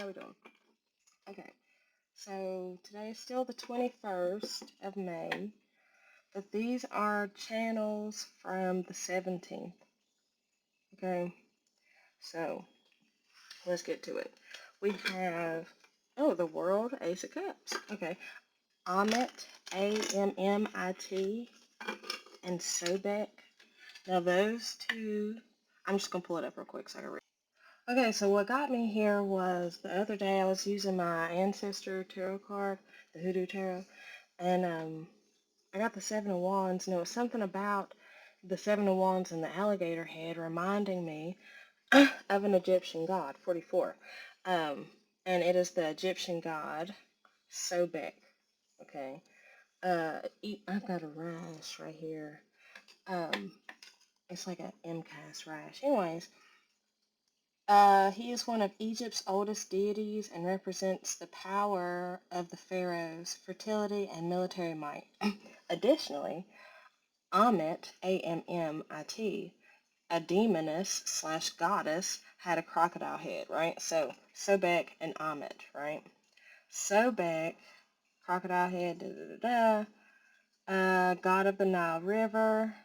How we doing? Okay, so today is still the 21st of May, but these are channels from the 17th. Okay, so let's get to it. We have, the World Ace of Cups. Okay, Amit, Ammit, and Sobek. Now those two, I'm just going to pull it up real quick so I can read. Okay, so what got me here was the other day I was using my Ancestor Tarot card, the Hoodoo Tarot, and I got the Seven of Wands, and it was something about the Seven of Wands and the alligator head reminding me of an Egyptian god, 44. And it is the Egyptian god Sobek. Okay. I've got a rash right here. It's like an MCAS rash. Anyways, he is one of Egypt's oldest deities and represents the power of the pharaohs, fertility, and military might. Additionally, Ammit, Ammit, a demoness slash goddess, had a crocodile head, right? So, Sobek and Ammit, right? Sobek, crocodile head, god of the Nile River.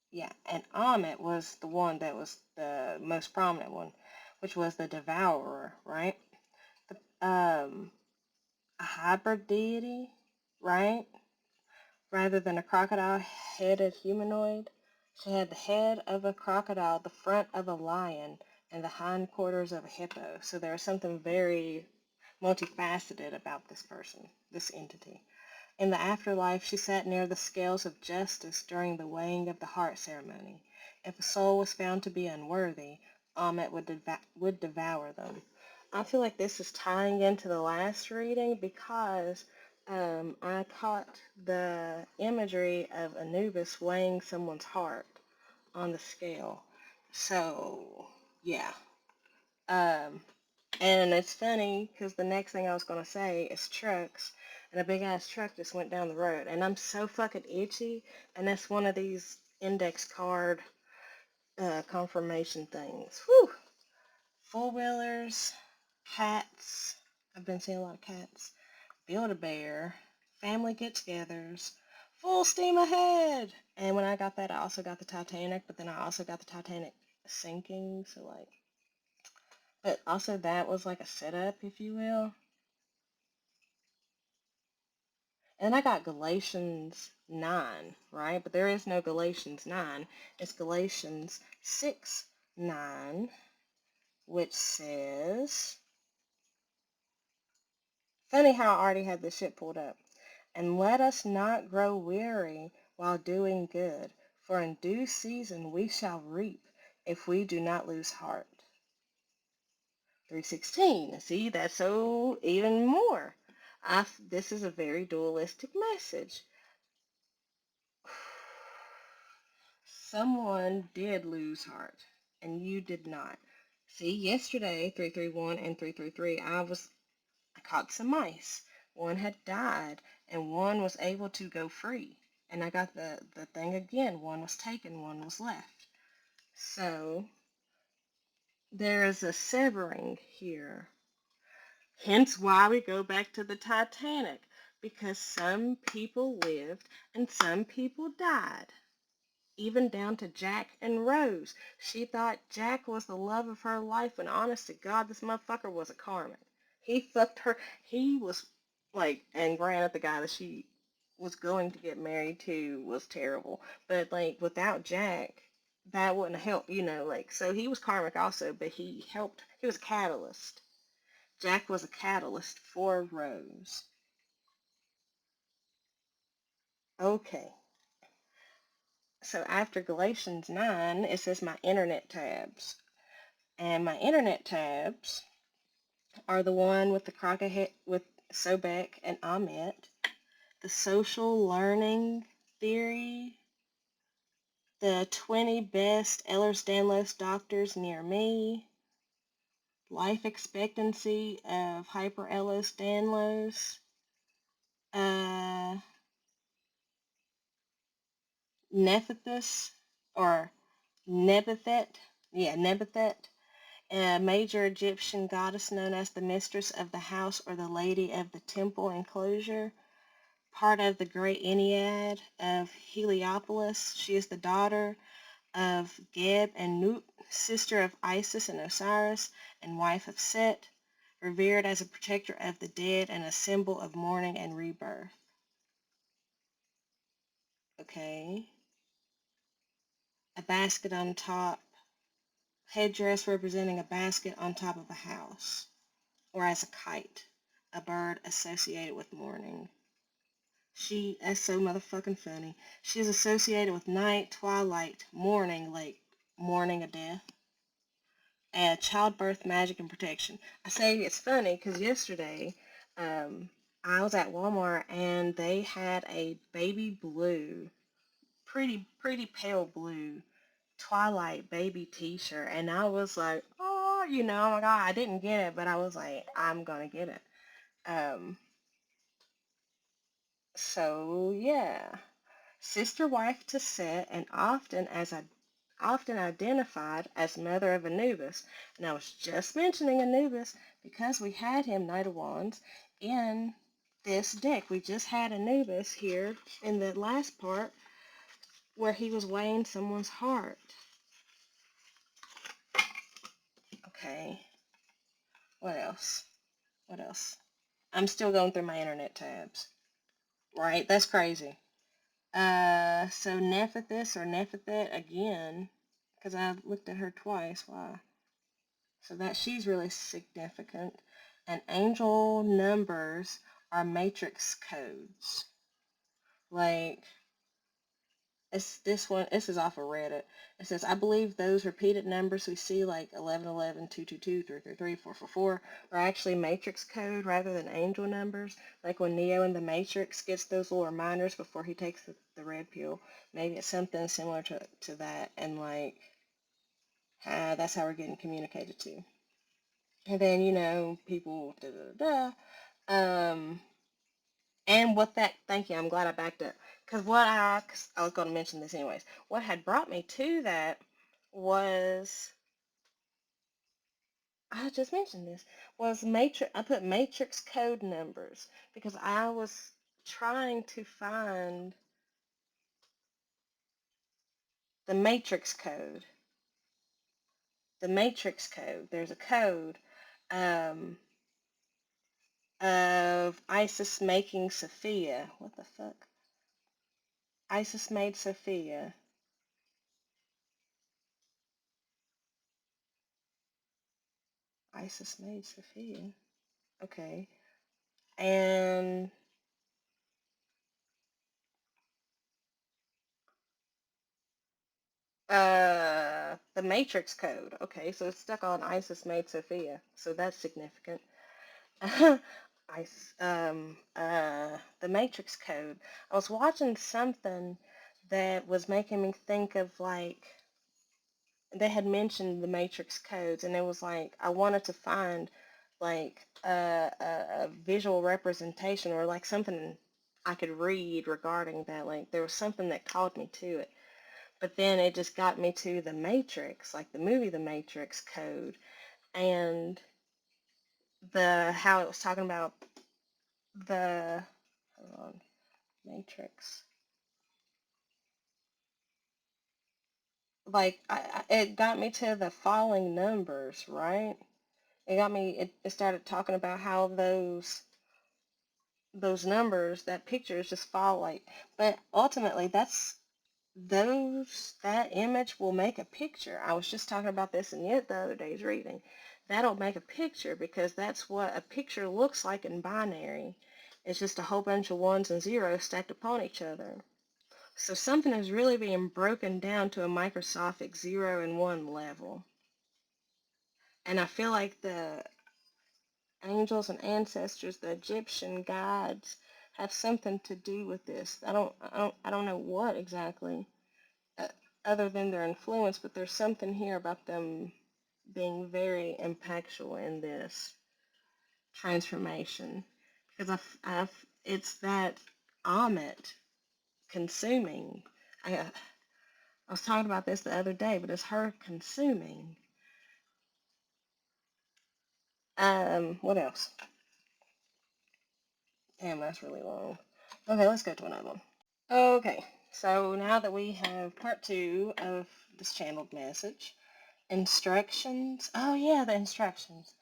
Yeah, and Ammit was the one that was the most prominent one, which was the devourer, right? A hybrid deity, right? Rather than a crocodile-headed humanoid, she had the head of a crocodile, the front of a lion, and the hindquarters of a hippo. So there was something very multifaceted about this person, this entity. In the afterlife, she sat near the scales of justice during the weighing of the heart ceremony. If a soul was found to be unworthy, Ammit would devour them. I feel like this is tying into the last reading because I caught the imagery of Anubis weighing someone's heart on the scale. So, yeah. Um, and it's funny because the next thing I was going to say is trucks. And a big ass truck just went down the road. And I'm so fucking itchy. And that's one of these index card confirmation things. Whew. Four-wheelers, cats. I've been seeing a lot of cats. Build-A-Bear, family get-togethers, full steam ahead. And when I got that, I also got the Titanic, but then I also got the Titanic sinking, so like, but also that was like a setup, if you will. And I got Galatians 9, right? But there is no Galatians 9. It's Galatians 6:9, which says, funny how I already had this shit pulled up. And let us not grow weary while doing good, for in due season we shall reap if we do not lose heart. 3:16. See, that's so even more. This is a very dualistic message. Someone did lose heart, and you did not. See, yesterday, 331 and 333, I caught some mice. One had died, and one was able to go free. And I got the thing again. One was taken, one was left. So, there is a severing here. Hence why we go back to the Titanic. Because some people lived and some people died. Even down to Jack and Rose. She thought Jack was the love of her life, when honest to God, this motherfucker was a Carmen. He fucked her. He was like, and granted, the guy that she was going to get married to was terrible. But like, without Jack, that wouldn't help, like, so he was karmic also, but he helped. He was a catalyst. Jack was a catalyst for Rose. Okay. So after Galatians 9, it says my internet tabs. And my internet tabs are the one with the Crockett with Sobek and Ammit, the social learning theory, the 20 best Ehlers-Danlos doctors near me, life expectancy of hyper Ehlers-Danlos, Nephthys or Nebethet, Nebethet, a major Egyptian goddess known as the mistress of the house or the lady of the temple enclosure. Part of the great Ennead of Heliopolis, she is the daughter of Geb and Nut, sister of Isis and Osiris, and wife of Set, revered as a protector of the dead and a symbol of mourning and rebirth. Okay. A basket on top, headdress representing a basket on top of a house, or as a kite, a bird associated with mourning. That's so motherfucking funny. She is associated with night, twilight, mourning, like mourning a death, and childbirth, magic, and protection. I say it's funny because yesterday, I was at Walmart and they had a baby blue, pretty pale blue Twilight baby t-shirt, and I was like, oh, oh my God, I didn't get it, but I was like, I'm gonna get it. So yeah, sister wife to Set, and often identified as mother of Anubis. And I was just mentioning Anubis because we had him, Knight of Wands, in this deck. We just had Anubis here in the last part where he was weighing someone's heart. Okay, what else? What else? I'm still going through my internet tabs. Right? That's crazy. So Nephthys or Nephthet again, because I looked at her twice. Why? So that she's really significant. And angel numbers are matrix codes. Like, this is off of Reddit. It says, I believe those repeated numbers we see like 1111, 222, 333, 444 are actually matrix code rather than angel numbers. Like when Neo in the Matrix gets those little reminders before he takes the red pill. Maybe it's something similar to that. And like, that's how we're getting communicated to. And then, people, da da da. And thank you, I'm glad I backed up. Because cause I was going to mention this anyways. What had brought me to that was, I just mentioned this, was I put matrix code numbers because I was trying to find the matrix code. The matrix code. There's a code um, of Isis making Sophia. What the fuck? Isis made Sophia. Isis made Sophia. Okay. And the Matrix code. Okay, so it's stuck on Isis made Sophia. So that's significant. The Matrix code. I was watching something that was making me think of like they had mentioned the Matrix codes, and it was like I wanted to find like a visual representation or like something I could read regarding that. Like there was something that called me to it. But then it just got me to the Matrix, like the movie The Matrix code, and how it was talking about the hold on, Matrix. Like it got me to the falling numbers, right? It started talking about how those numbers, that pictures just fall like, but ultimately that image will make a picture. I was just talking about this in the other day's reading. That'll make a picture because that's what a picture looks like in binary. It's just a whole bunch of ones and zeros stacked upon each other. So something is really being broken down to a microscopic 0 and 1 level. And I feel like the angels and ancestors, the Egyptian gods, have something to do with this. I don't know what exactly, uh, other than their influence, but there's something here about them being very impactful in this transformation because it's that Amet consuming. I was talking about this the other day, but it's her consuming What else? Damn, that's really long. Okay, let's go to another one. Okay, so now that we have part 2 of this channeled message, instructions. Oh yeah, the instructions.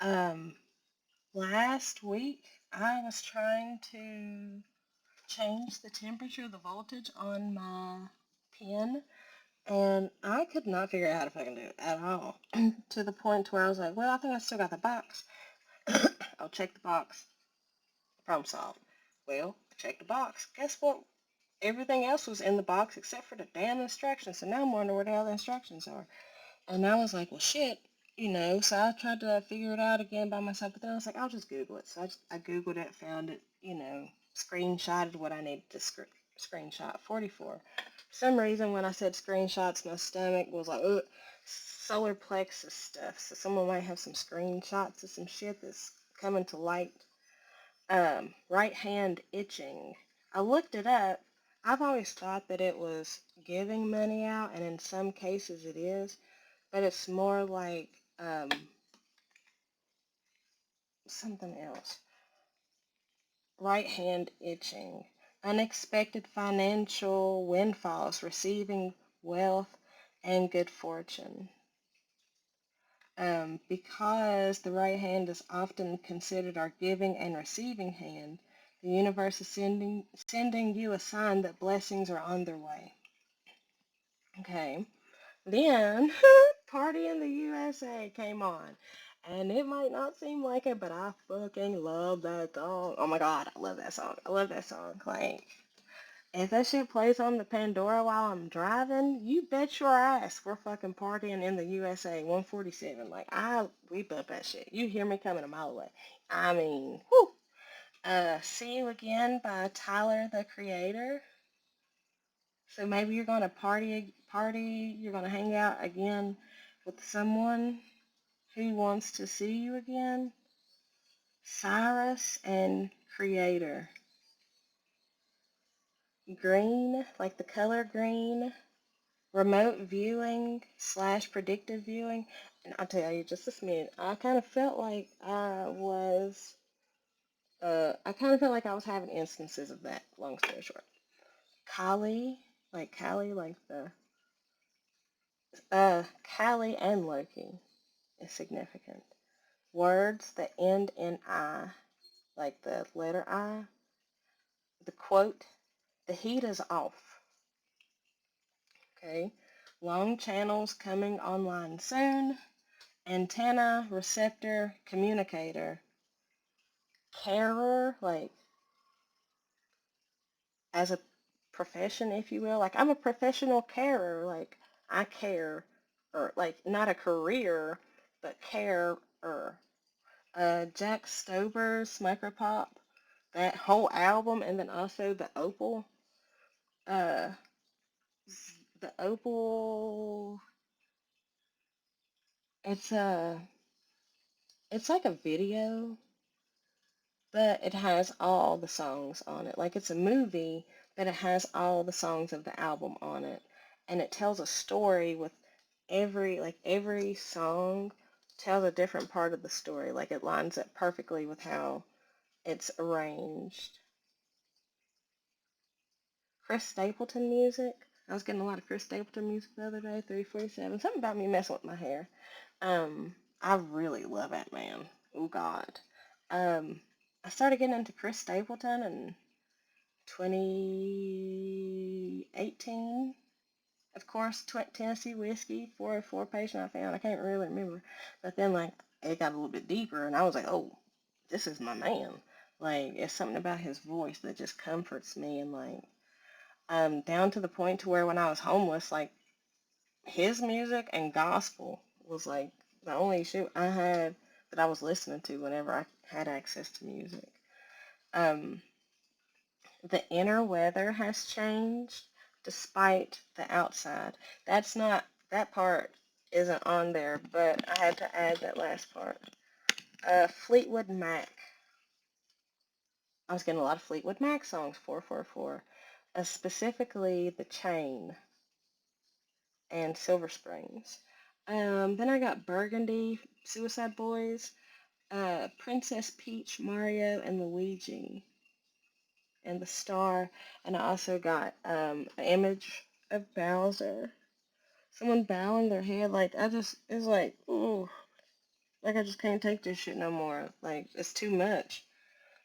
Um, Last week I was trying to change the temperature, the voltage on my pen, and I could not figure out how to fucking do it at all. To the point where I was like, well, I think I still got the box. I'll check the box. Problem solved. Well, check the box. Guess what? Everything else was in the box except for the damn instructions. So now I'm wondering where the hell the instructions are. And I was like, well, shit, so I tried to figure it out again by myself, but then I was like, I'll just Google it. So I Googled it, found it, screenshotted what I needed to screenshot, 44. For some reason, when I said screenshots, my stomach was like, ugh, solar plexus stuff. So someone might have some screenshots of some shit that's coming to light. Right hand itching. I looked it up. I've always thought that it was giving money out, and in some cases it is, but it's more like something else. Right hand itching. Unexpected financial windfalls, receiving wealth and good fortune. Because the right hand is often considered our giving and receiving hand, the universe is sending you a sign that blessings are on their way. Okay. Then, Party in the USA came on. And it might not seem like it, but I fucking love that song. Oh my god, I love that song. I love that song. Like, if that shit plays on the Pandora while I'm driving, you bet your ass we're fucking partying in the USA 147. Like, we bump that shit. You hear me coming a mile away. I mean, whew. See You Again by Tyler, the Creator. So maybe you're gonna party, you're gonna hang out again with someone who wants to see you again. Cyrus and Creator. Green, like the color green. Remote viewing / predictive viewing. And I'll tell you just a minute. I kind of felt like I was having instances of that, long story short. Kali, like the, Kali and Loki is significant. Words that end in I, like the letter I. The quote, the heat is off. Okay. Long channels coming online soon. Antenna, receptor, communicator. Carer, like as a profession, if you will. Like I'm a professional carer. Like I care, or like not a career, but carer. Jack Stover's Micropop, that whole album, and then also the Opal. Uh, the Opal. It's a, it's like a video, but it has all the songs on it. Like it's a movie, but it has all the songs of the album on it, and it tells a story with every song tells a different part of the story. Like it lines up perfectly with how it's arranged. Chris Stapleton music. I was getting a lot of Chris Stapleton music the other day, 347. Something about me messing with my hair. I really love that man. Oh God. I started getting into Chris Stapleton in 2018. Of course, Tennessee Whiskey, 404 Patient I found. I can't really remember. But then, like, it got a little bit deeper, and I was like, oh, this is my man. Like, it's something about his voice that just comforts me, and, like, down to the point to where when I was homeless, like, his music and gospel was, like, the only shit I had that I was listening to whenever I had access to music. The inner weather has changed despite the outside. That part isn't on there, but I had to add that last part. Fleetwood Mac. I was getting a lot of Fleetwood Mac songs, 444. Specifically The Chain and Silver Springs. Then I got Burgundy, Suicide Boys. Princess Peach, Mario, and Luigi, and the star. And I also got an image of Bowser. Someone bowing their head, like I just, it's like, ooh, like I just can't take this shit no more. Like it's too much.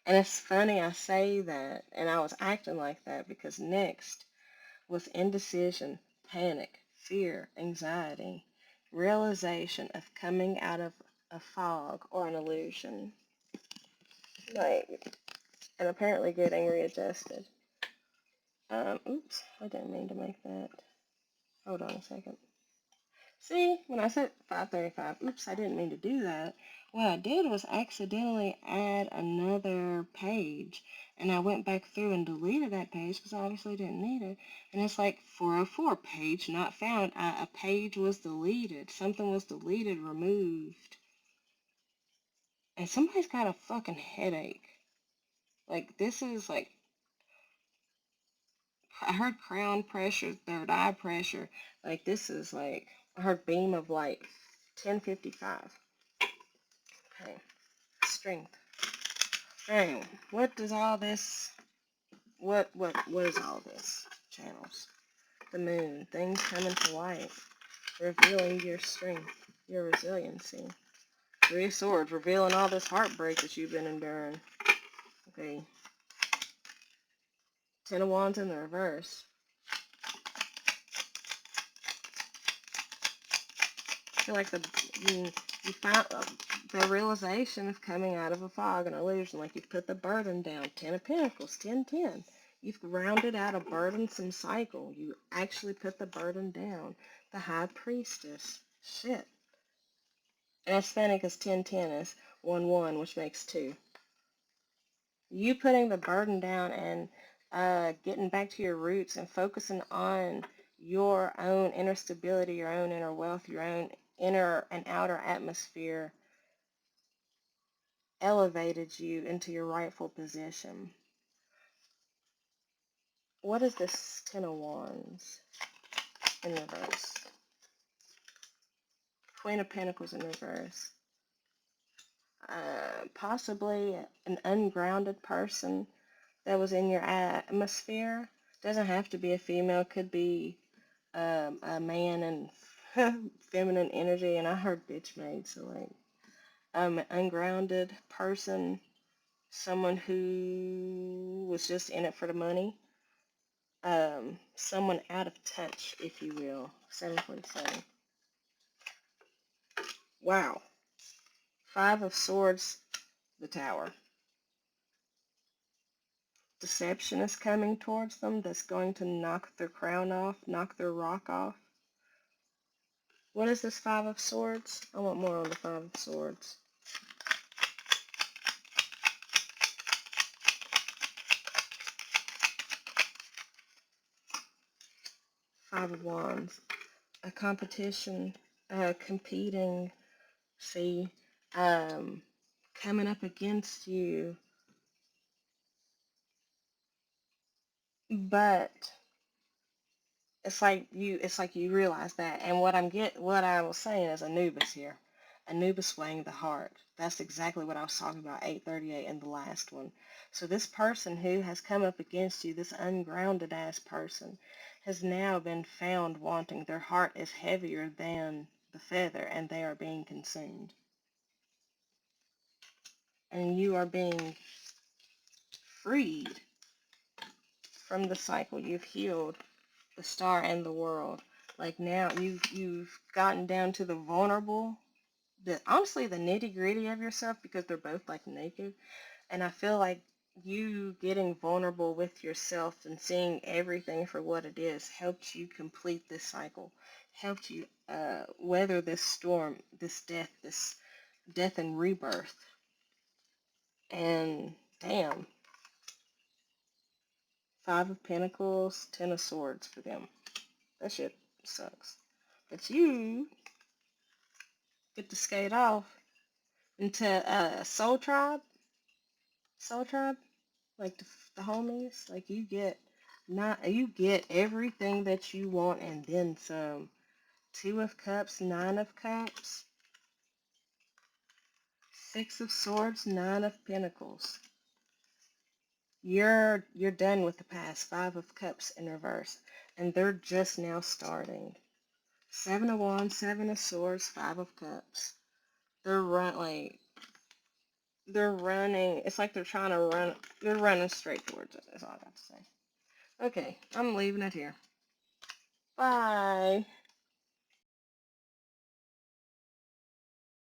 And it's funny I say that, and I was acting like that because next was indecision, panic, fear, anxiety, realization of coming out of a fog or an illusion, like, and apparently getting readjusted. Oops, I didn't mean to make that. Hold on a second. See, when I said 535, oops, I didn't mean to do that. What I did was accidentally add another page, and I went back through and deleted that page because I obviously didn't need it. And it's like 404, page not found. A page was deleted. Something was deleted, removed. And somebody's got a fucking headache. Like, this is like, I heard crown pressure, third eye pressure. Like, this is like, I heard beam of light, 1055. Okay. Strength. Dang, what does all this, what is all this? Channels. The moon, things coming to light, revealing your strength, your resiliency. Three of Swords, revealing all this heartbreak that you've been enduring. Okay. Ten of Wands in the reverse. I feel like you found the realization of coming out of a fog and illusion, like you put the burden down. Ten of Pentacles, 10-10. You've rounded out a burdensome cycle. You actually put the burden down. The High Priestess. Shit. And it's funny because 10-10 is 1-1, which makes 2. You putting the burden down and getting back to your roots and focusing on your own inner stability, your own inner wealth, your own inner and outer atmosphere elevated you into your rightful position. What is this Ten of Wands in reverse? Queen of Pentacles in reverse. Possibly an ungrounded person that was in your atmosphere. Doesn't have to be a female. Could be a man and feminine energy. And I heard bitch made. So like, an ungrounded person. Someone who was just in it for the money. Someone out of touch, if you will. 747. Wow. Five of Swords, the Tower. Deception is coming towards them that's going to knock their crown off, knock their rock off. What is this Five of Swords? I want more on the Five of Swords. Five of Wands. A competition, competing, see, coming up against you. But it's like you realize that. And what I was saying is Anubis here. Anubis swaying the heart. That's exactly what I was talking about, 838 in the last one. So this person who has come up against you, this ungrounded ass person, has now been found wanting. Their heart is heavier than the feather and they are being consumed. And you are being freed from the cycle. You've healed the star and the world. Like now you've gotten down to the vulnerable, honestly the nitty gritty of yourself, because they're both like naked. And I feel like you getting vulnerable with yourself and seeing everything for what it is helped you complete this cycle, helped you weather this storm, this death and rebirth. And damn, Five of Pentacles, Ten of Swords for them. That shit sucks. But you get to skate off into Soul Tribe. Soul Tribe, like the homies. Like you get everything that you want and then some. Two of Cups, Nine of Cups, Six of Swords, Nine of Pentacles. You're done with the past. Five of Cups in reverse. And they're just now starting. Seven of Wands, Seven of Swords, Five of Cups. They're they're running. It's like they're trying to run. They're running straight towards it. That's all I got to say. Okay, I'm leaving it here. Bye.